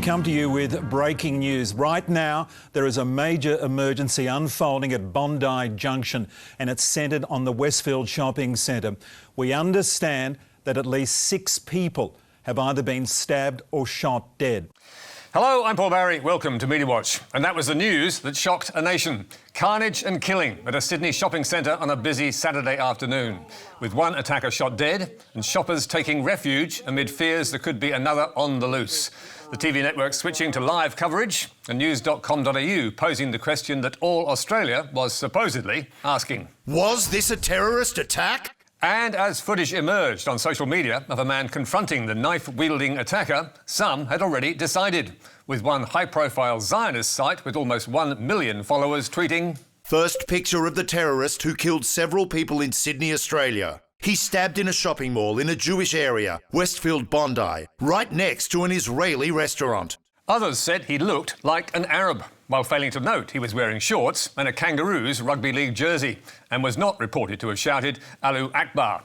come to you with breaking news. Right now, there is a major emergency unfolding at Bondi Junction, and it's centred on the Westfield Shopping Centre. We understand that at least 6 people have either been stabbed or shot dead. Hello, I'm Paul Barry. Welcome to Media Watch. And that was the news that shocked a nation. Carnage and killing at a Sydney shopping centre on a busy Saturday afternoon, with one attacker shot dead and shoppers taking refuge amid fears there could be another on the loose. The TV network switching to live coverage and news.com.au posing the question that all Australia was supposedly asking. Was this a terrorist attack? And as footage emerged on social media of a man confronting the knife-wielding attacker, some had already decided, with one high-profile Zionist site with almost 1 million followers tweeting, "First picture of the terrorist who killed several people in Sydney, Australia. He stabbed in a shopping mall in a Jewish area, Westfield Bondi, right next to an Israeli restaurant." Others said he looked like an Arab, while failing to note he was wearing shorts and a Kangaroos rugby league jersey, and was not reported to have shouted Allahu Akbar.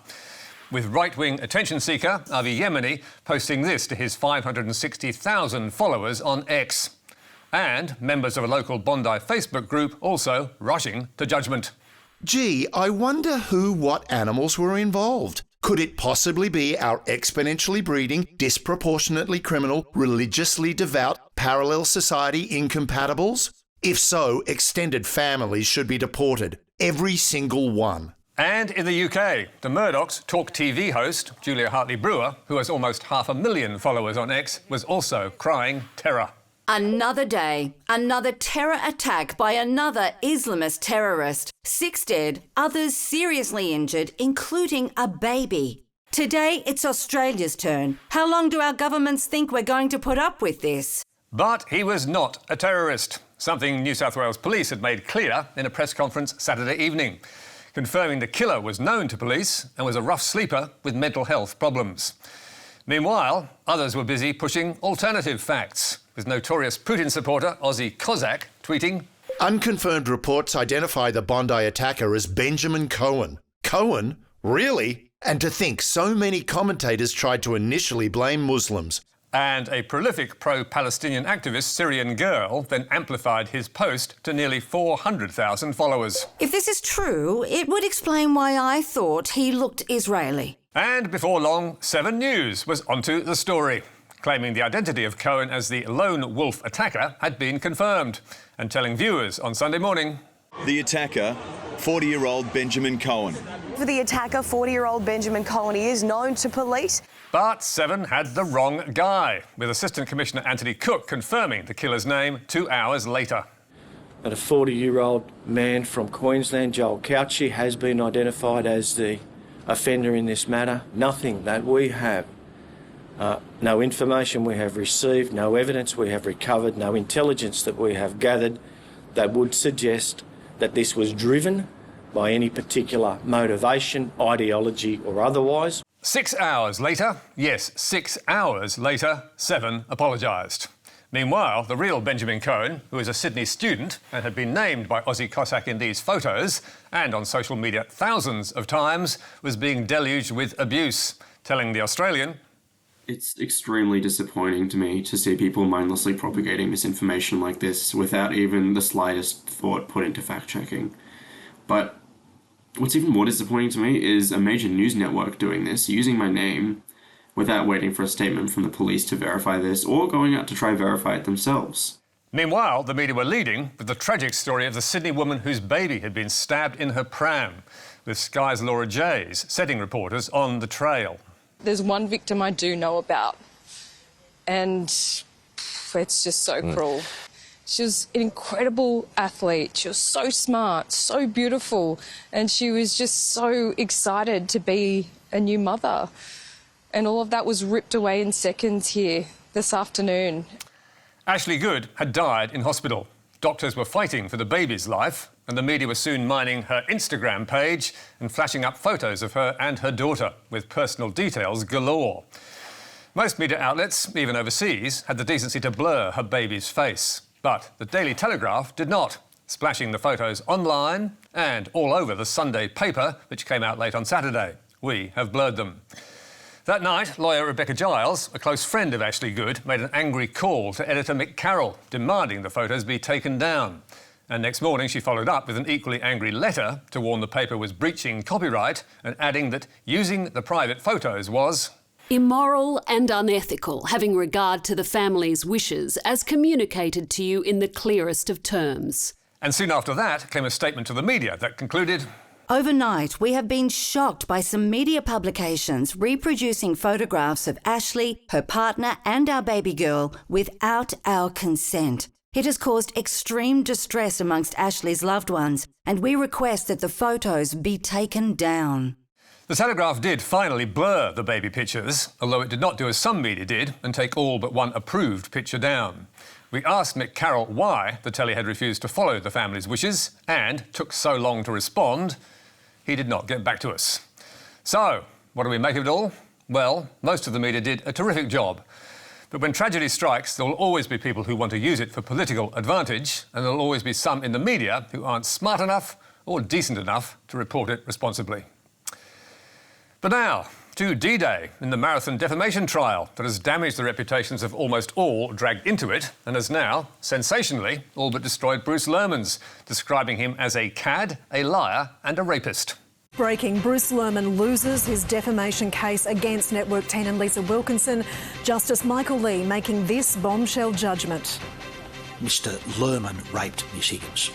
With right-wing attention seeker Avi Yemeni posting this to his 560,000 followers on X. And members of a local Bondi Facebook group also rushing to judgment. Gee, I wonder who, what animals were involved. Could it possibly be our exponentially breeding, disproportionately criminal, religiously devout, parallel society incompatibles? If so, extended families should be deported. Every single one. And in the UK, the Murdoch's Talk TV host, Julia Hartley-Brewer, who has almost 500,000 followers on X, was also crying terror. Another day, another terror attack by another Islamist terrorist. 6 dead, others seriously injured, including a baby. Today, it's Australia's turn. How long do our governments think we're going to put up with this? But he was not a terrorist, something New South Wales Police had made clear in a press conference Saturday evening, confirming the killer was known to police and was a rough sleeper with mental health problems. Meanwhile, others were busy pushing alternative facts, with notorious Putin supporter Ozzy Kozak tweeting, "Unconfirmed reports identify the Bondi attacker as Benjamin Cohen." Cohen? Really? And to think so many commentators tried to initially blame Muslims. And a prolific pro-Palestinian activist, Syrian Girl, then amplified his post to nearly 400,000 followers. If this is true, it would explain why I thought he looked Israeli. And before long, 7 News was onto the story, claiming the identity of Cohen as the lone wolf attacker had been confirmed, and telling viewers on Sunday morning, "The attacker, 40-year-old Benjamin Cohen." For the attacker, 40-year-old Benjamin Cohen, he is known to police. But 7 had the wrong guy, with Assistant Commissioner Anthony Cook confirming the killer's name 2 hours later. But a 40-year-old man from Queensland, Joel Couchy, has been identified as the offender in this matter. Nothing that we have, no information we have received, no evidence we have recovered, no intelligence that we have gathered that would suggest that this was driven by any particular motivation, ideology or otherwise. 6 hours later, yes, 6 hours later, 7 apologised. Meanwhile, the real Benjamin Cohen, who is a Sydney student and had been named by Ozzy Kozak in these photos and on social media thousands of times, was being deluged with abuse, telling The Australian, "It's extremely disappointing to me to see people mindlessly propagating misinformation like this without even the slightest thought put into fact-checking. But what's even more disappointing to me is a major news network doing this, using my name, without waiting for a statement from the police to verify this, or going out to try verify it themselves." Meanwhile, the media were leading with the tragic story of the Sydney woman whose baby had been stabbed in her pram, with Sky's Laura Jays setting reporters on the trail. There's one victim I do know about, and it's just so cruel. She was an incredible athlete. She was so smart, so beautiful, and she was just so excited to be a new mother. And all of that was ripped away in seconds here this afternoon. Ashley Good had died in hospital. Doctors were fighting for the baby's life, and the media was soon mining her Instagram page and flashing up photos of her and her daughter with personal details galore. Most media outlets, even overseas, had the decency to blur her baby's face. But the Daily Telegraph did not, splashing the photos online and all over the Sunday paper, which came out late on Saturday. We have blurred them. That night, lawyer Rebecca Giles, a close friend of Ashley Good, made an angry call to editor Mick Carroll, demanding the photos be taken down. And next morning, she followed up with an equally angry letter to warn the paper was breaching copyright and adding that using the private photos was immoral and unethical, having regard to the family's wishes as communicated to you in the clearest of terms. And soon after that came a statement to the media that concluded, overnight, we have been shocked by some media publications reproducing photographs of Ashley, her partner and our baby girl without our consent. It has caused extreme distress amongst Ashley's loved ones, and we request that the photos be taken down. The Telegraph did finally blur the baby pictures, although it did not do as some media did and take all but one approved picture down. We asked Mick Carroll why the telly had refused to follow the family's wishes and took so long to respond. He did not get back to us. So, what do we make of it all? Well, most of the media did a terrific job. But when tragedy strikes, there will always be people who want to use it for political advantage, and there will always be some in the media who aren't smart enough or decent enough to report it responsibly. But now, to D-Day in the marathon defamation trial that has damaged the reputations of almost all dragged into it and has now, sensationally, all but destroyed Bruce Lehrmann's, describing him as a cad, a liar and a rapist. Breaking, Bruce Lehrmann loses his defamation case against Network 10 and Lisa Wilkinson. Justice Michael Lee making this bombshell judgment. Mr Lehrmann raped Miss Higgins.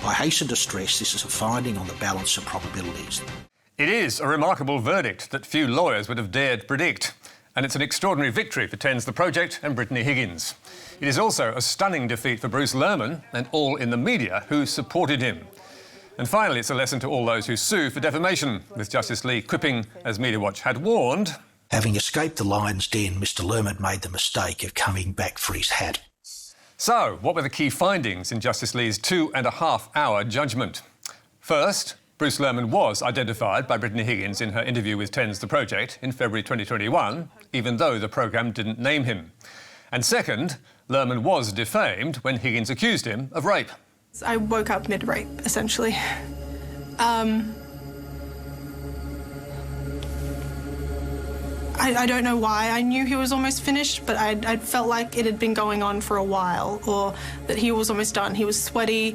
I hasten to stress this is a finding on the balance of probabilities. It is a remarkable verdict that few lawyers would have dared predict, and it's an extraordinary victory for TEN's The Project and Brittany Higgins. It is also a stunning defeat for Bruce Lehrmann and all in the media who supported him. And finally, it's a lesson to all those who sue for defamation, with Justice Lee quipping, as Media Watch had warned, having escaped the lion's den, Mr Lehrmann made the mistake of coming back for his hat. So, what were the key findings in Justice Lee's 2.5-hour judgment? First, Bruce Lehrmann was identified by Brittany Higgins in her interview with TEN's The Project in February 2021, even though the programme didn't name him. And second, Lehrmann was defamed when Higgins accused him of rape. I woke up mid-rape, essentially. I don't know why. I knew he was almost finished, but I felt like it had been going on for a while, or that he was almost done. He was sweaty.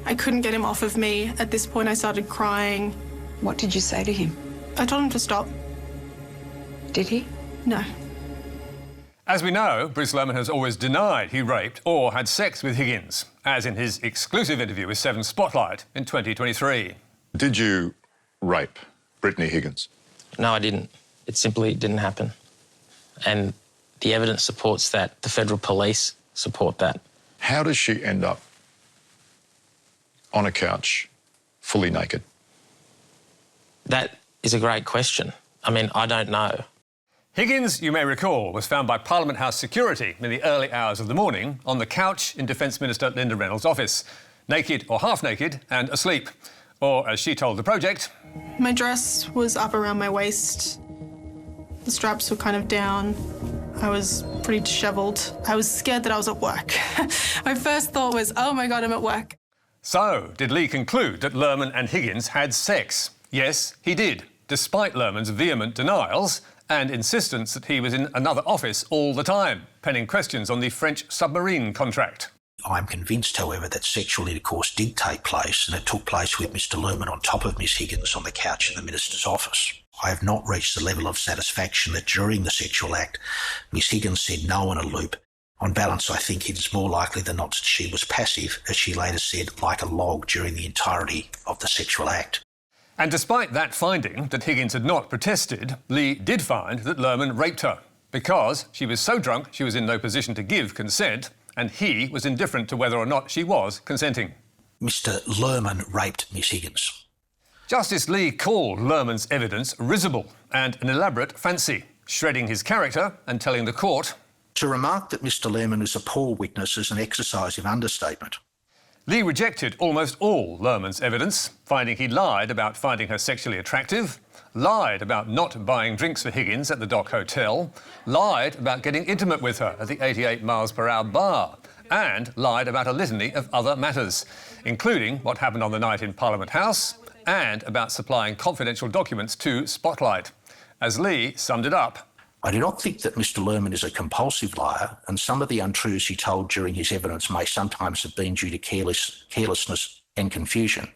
I couldn't get him off of me. At this point, I started crying. What did you say to him? I told him to stop. Did he? No. As we know, Bruce Lehrmann has always denied he raped or had sex with Higgins, as in his exclusive interview with 7 Spotlight in 2023. Did you rape Brittany Higgins? No, I didn't. It simply didn't happen. And the evidence supports that. The federal police support that. How does she end up on a couch, fully naked? That is a great question. I mean, I don't know. Higgins, you may recall, was found by Parliament House security in the early hours of the morning on the couch in Defence Minister Linda Reynolds' office, naked or half naked and asleep. Or, as she told The Project, my dress was up around my waist. The straps were kind of down. I was pretty dishevelled. I was scared that I was at work. My first thought was, oh my God, I'm at work. So, did Lee conclude that Lehrmann and Higgins had sex? Yes, he did, despite Lehrmann's vehement denials and insistence that he was in another office all the time, penning questions on the French submarine contract. I'm convinced, however, that sexual intercourse did take place, and it took place with Mr Lehrmann on top of Miss Higgins on the couch in the Minister's office. I have not reached the level of satisfaction that during the sexual act, Miss Higgins said no on a loop. On balance, I think it is more likely than not that she was passive, as she later said, like a log during the entirety of the sexual act. And despite that finding that Higgins had not protested, Lee did find that Lehrmann raped her because she was so drunk she was in no position to give consent, and he was indifferent to whether or not she was consenting. Mr Lehrmann raped Miss Higgins. Justice Lee called Lehrmann's evidence risible and an elaborate fancy, shredding his character and telling the court, to remark that Mr Lehrmann is a poor witness is an exercise of understatement. Lee rejected almost all Lehrmann's evidence, finding he lied about finding her sexually attractive, lied about not buying drinks for Higgins at the Dock Hotel, lied about getting intimate with her at the 88 miles per hour bar, and lied about a litany of other matters, including what happened on the night in Parliament House and about supplying confidential documents to Spotlight. as Lee summed it up. I do not think that Mr. Lehrmann is a compulsive liar, and some of the untruths he told during his evidence may sometimes have been due to carelessness and confusion.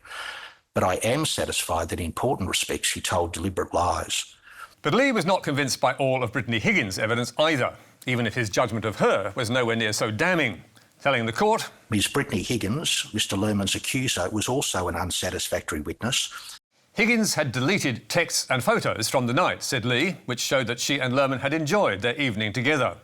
But I am satisfied that in important respects he told deliberate lies. But Lee was not convinced by all of Brittany Higgins' evidence either, even if his judgment of her was nowhere near so damning, telling the court, Ms. Brittany Higgins, Mr. Lehrmann's accuser, was also an unsatisfactory witness. Higgins had deleted texts and photos from the night, said Lee, which showed that she and Lehrmann had enjoyed their evening together.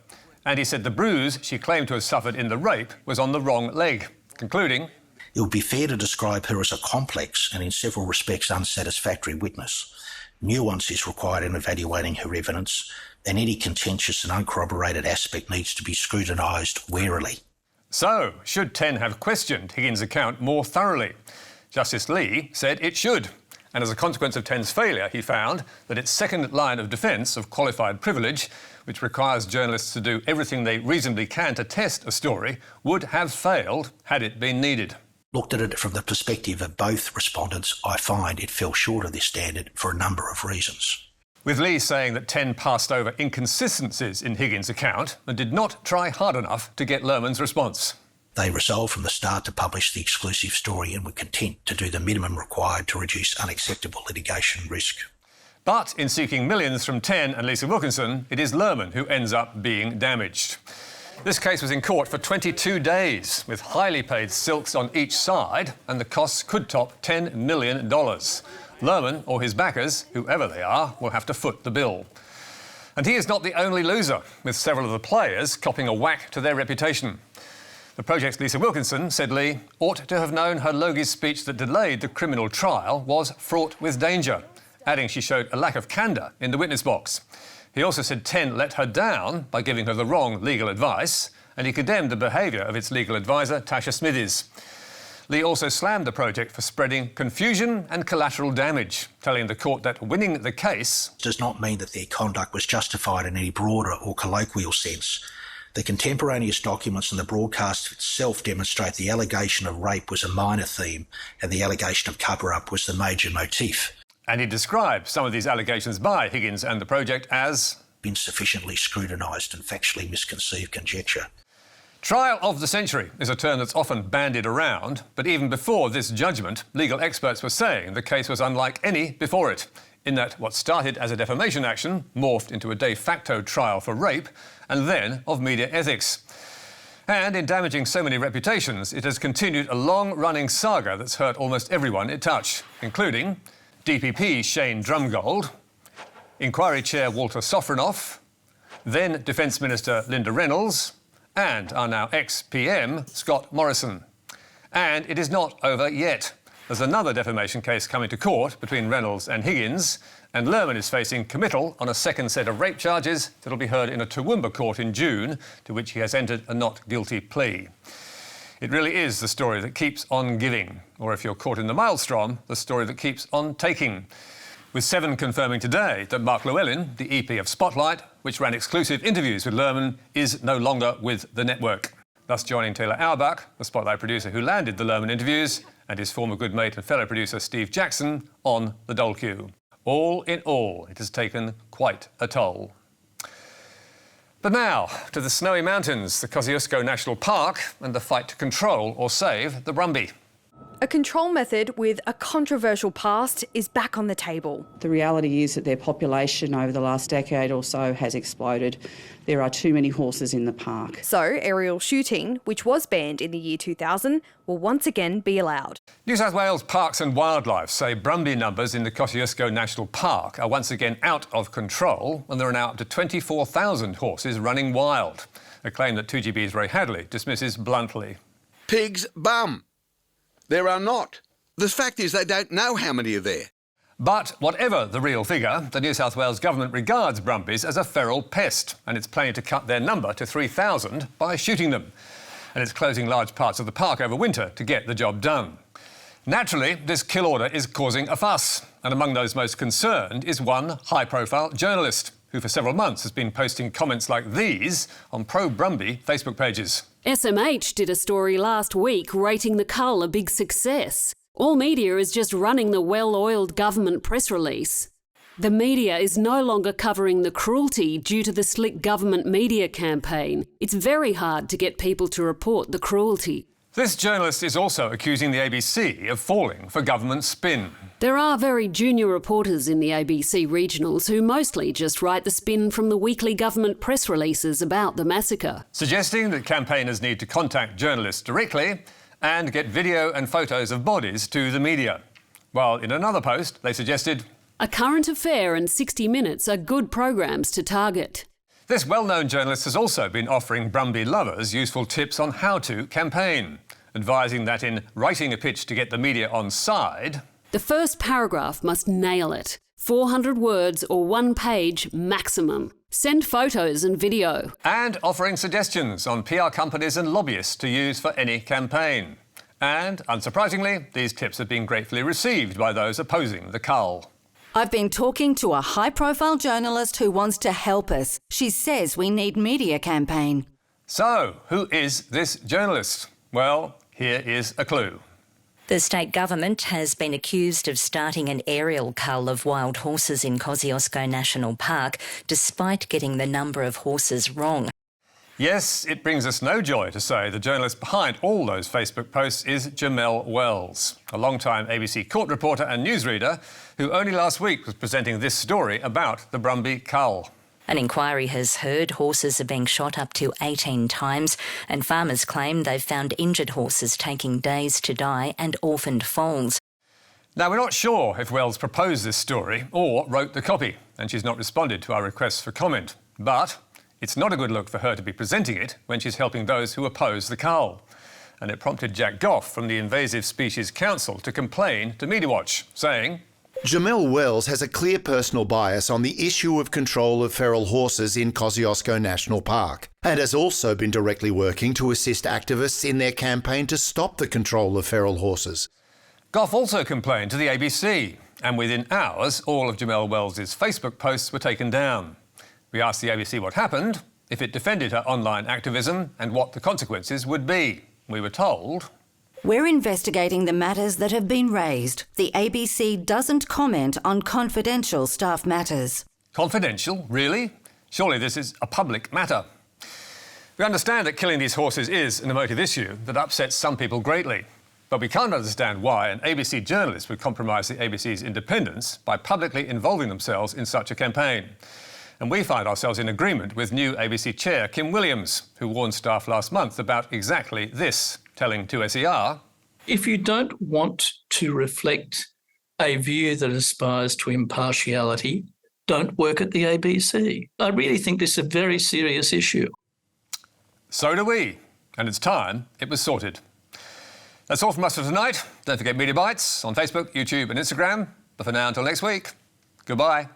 And he said the bruise she claimed to have suffered in the rape was on the wrong leg, concluding, It would be fair to describe her as a complex and in several respects unsatisfactory witness. Nuance is required in evaluating her evidence, and any contentious and uncorroborated aspect needs to be scrutinised warily. So, should 10 have questioned Higgins' account more thoroughly? Justice Lee said it should. And as a consequence of 10's failure, he found that its second line of defence of qualified privilege, which requires journalists to do everything they reasonably can to test a story, would have failed had it been needed. Looked at it from the perspective of both respondents, I find it fell short of this standard for a number of reasons. With Lee saying that 10 passed over inconsistencies in Higgins' account and did not try hard enough to get Lehrmann's response. They resolved from the start to publish the exclusive story and were content to do the minimum required to reduce unacceptable litigation risk. But in seeking millions from 10 and Lisa Wilkinson, it is Lehrmann who ends up being damaged. This case was in court for 22 days, with highly paid silks on each side, and the costs could top $10 million. Lehrmann, or his backers, whoever they are, will have to foot the bill. And he is not the only loser, with several of the players copping a whack to their reputation. The project's Lisa Wilkinson, said Lee, ought to have known her Logie's speech that delayed the criminal trial was fraught with danger, adding she showed a lack of candour in the witness box. He also said 10 let her down by giving her the wrong legal advice, and he condemned the behaviour of its legal advisor, Tasha Smithies. Lee also slammed the project for spreading confusion and collateral damage, telling the court that winning the case does not mean that their conduct was justified in any broader or colloquial sense. The contemporaneous documents and the broadcast itself demonstrate the allegation of rape was a minor theme and the allegation of cover-up was the major motif. And he described some of these allegations by Higgins and the project as insufficiently scrutinised and factually misconceived conjecture. Trial of the century is a term that's often bandied around, but even before this judgment, legal experts were saying the case was unlike any before it, in that what started as a defamation action morphed into a de facto trial for rape, and then of media ethics. And in damaging so many reputations, it has continued a long-running saga that's hurt almost everyone it touched, including DPP Shane Drumgold, Inquiry Chair Walter Sofronoff, then Defence Minister Linda Reynolds, and our now ex-PM Scott Morrison. And it is not over yet. There's another defamation case coming to court between Reynolds and Higgins, and Lehrmann is facing committal on a second set of rape charges that'll be heard in a Toowoomba court in June, to which he has entered a not guilty plea. It really is the story that keeps on giving, or if you're caught in the maelstrom, the story that keeps on taking. With 7 confirming today that Mark Llewellyn, the EP of Spotlight, which ran exclusive interviews with Lehrmann, is no longer with the network. Thus joining Taylor Auerbach, the Spotlight producer who landed the Lehrmann interviews, and his former good mate and fellow producer Steve Jackson on the dole queue. All in all, it has taken quite a toll. But now, to the snowy mountains, the Kosciuszko National Park, and the fight to control or save the Brumby. A control method with a controversial past is back on the table. The reality is that their population over the last decade or so has exploded. There are too many horses in the park. So aerial shooting, which was banned in the year 2000, will once again be allowed. New South Wales Parks and Wildlife say Brumby numbers in the Kosciuszko National Park are once again out of control, and there are now up to 24,000 horses running wild, a claim that 2GB's Ray Hadley dismisses bluntly. Pig's bum. There are not. The fact is they don't know how many are there. But whatever the real figure, the New South Wales government regards Brumbies as a feral pest, and it's planning to cut their number to 3,000 by shooting them. And it's closing large parts of the park over winter to get the job done. Naturally, this kill order is causing a fuss, and among those most concerned is one high-profile journalist who for several months has been posting comments like these on pro-Brumby Facebook pages. SMH did a story last week rating the cull a big success. All media is just running the well-oiled government press release. The media is no longer covering the cruelty due to the slick government media campaign. It's very hard to get people to report the cruelty. This journalist is also accusing the ABC of falling for government spin. There are very junior reporters in the ABC regionals who mostly just write the spin from the weekly government press releases about the massacre. Suggesting that campaigners need to contact journalists directly and get video and photos of bodies to the media. While in another post, they suggested A Current Affair and 60 Minutes are good programs to target. This well-known journalist has also been offering Brumby lovers useful tips on how to campaign, advising that in writing a pitch to get the media on side, the first paragraph must nail it. 400 words or 1 page maximum. Send photos and video. And offering suggestions on PR companies and lobbyists to use for any campaign. And, unsurprisingly, these tips have been gratefully received by those opposing the cull. I've been talking to a high-profile journalist who wants to help us. She says we need media campaign. So, who is this journalist? Well, here is a clue. The state government has been accused of starting an aerial cull of wild horses in Kosciuszko National Park, despite getting the number of horses wrong. Yes, it brings us no joy to say the journalist behind all those Facebook posts is Jamel Wells, a long-time ABC court reporter and newsreader who only last week was presenting this story about the Brumby cull. An inquiry has heard horses are being shot up to 18 times, and farmers claim they've found injured horses taking days to die and orphaned foals. Now, we're not sure if Wells proposed this story or wrote the copy, and she's not responded to our requests for comment. But it's not a good look for her to be presenting it when she's helping those who oppose the cull. And it prompted Jack Goff from the Invasive Species Council to complain to Media Watch, saying, Jamel Wells has a clear personal bias on the issue of control of feral horses in Kosciuszko National Park, and has also been directly working to assist activists in their campaign to stop the control of feral horses. Goff also complained to the ABC, and within hours, all of Jamel Wells's Facebook posts were taken down. We asked the ABC what happened, if it defended her online activism, and what the consequences would be. We were told, we're investigating the matters that have been raised. The ABC doesn't comment on confidential staff matters. Confidential? Really? Surely this is a public matter. We understand that killing these horses is an emotive issue that upsets some people greatly. But we can't understand why an ABC journalist would compromise the ABC's independence by publicly involving themselves in such a campaign. And we find ourselves in agreement with new ABC chair Kim Williams, who warned staff last month about exactly this, telling 2SER, if you don't want to reflect a view that aspires to impartiality, don't work at the ABC. I really think this is a very serious issue. So do we. And it's time it was sorted. That's all from us for tonight. Don't forget Media Bites on Facebook, YouTube and Instagram. But for now, until next week, goodbye.